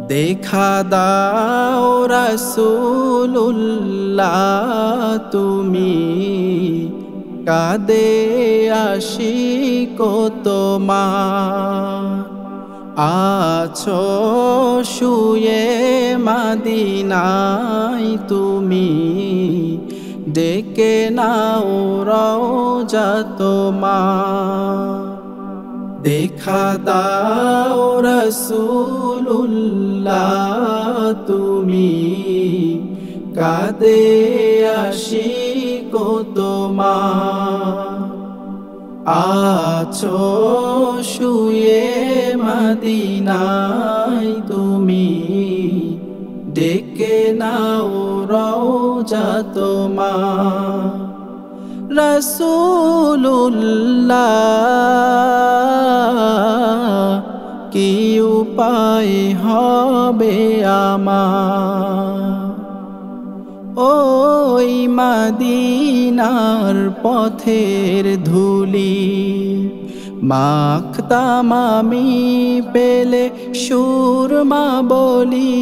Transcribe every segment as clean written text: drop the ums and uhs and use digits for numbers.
দেখা দাও রাসূলুল্লাহ তুমি কাঁদে আশিক তোমার আছো শুয়ে মদিনায় তুমি ডেকে নাও রওজা তোমার দেখা দাও রাসূলুল্লাহ তুমি কাঁদে আশিক তোমার আছো শুয়ে মদিনায় তুমি ডেকে নাও রওজা তোমার রাসূলুল্লাহ কি উপায় হবে আমার ওই মদিনার পথের ধুলি মাখতাম আমি পেলে সুরমা বলি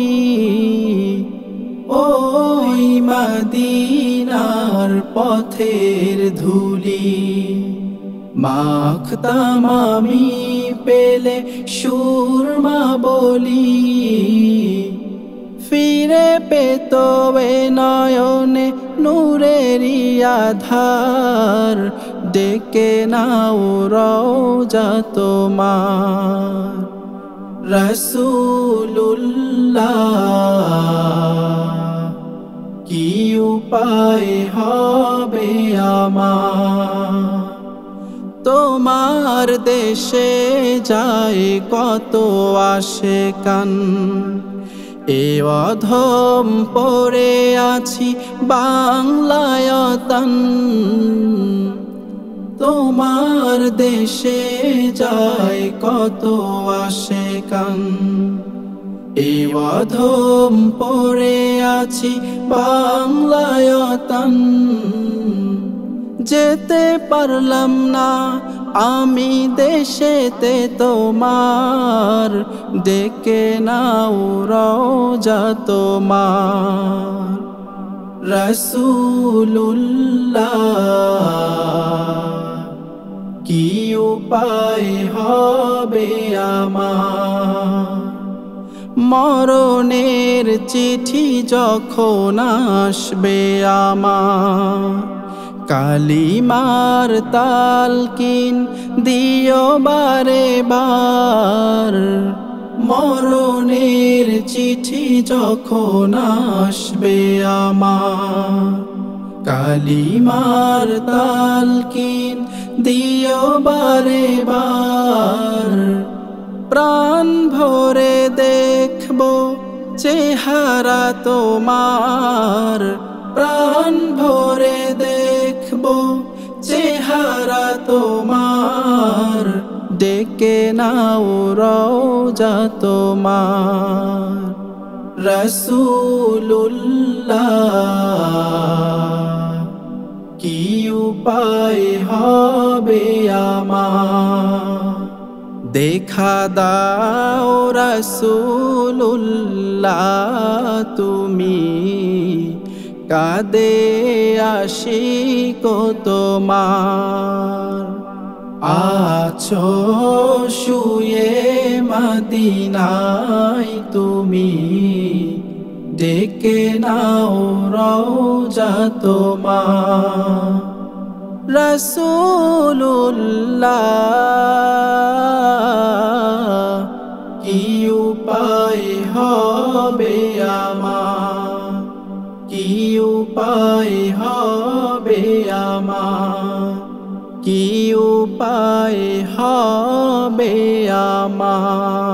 ওই মদিনার পথের ধুলি মাখতাম আমি পেলে সুরমা বলি ফিরে পেত এ নয়নে নূরেরি আধার ডেকে নাও রওজা তোমার রাসূলুল্লাহ কি উপায় হবে আমার তোমার দেশে যায় কত আশিকান এ অধম পড়ে আছি বাংলায় তান তোমার দেশে যায় কত আশিকান এ অধম পড়ে আছি বাংলায় তান যেতে পারলাম না আমি দেশেতে তোমার ডেকে নাও রওজা তোমার রাসূলুল্লাহ কি উপায় হবে আমার মরণের চিঠি যখন আসবে আমার কালিমার তালকিন দিও বারে বার মরণের চিঠি যখন আসবে আমার কালিমার তালকিন দিও বারে বার প্রাণ ভরে দেখবো চেহারা তোমার প্রাণ ভরে দেখবো চেহারা তোমার ডেকে নাও রওজা তোমার রাসূলুল্লাহ কি উপায় হবে আমার দেখা দাও রাসূলুল্লাহ তুমি কাঁদে আশিক তোমার আছো শুয়ে মদিনায় তুমি ডেকে নাও রওজা তোমার রাসূলুল্লাহ কি উপায় হবে আমার কি উপায় হবে আমার কি উপায় হবে আমার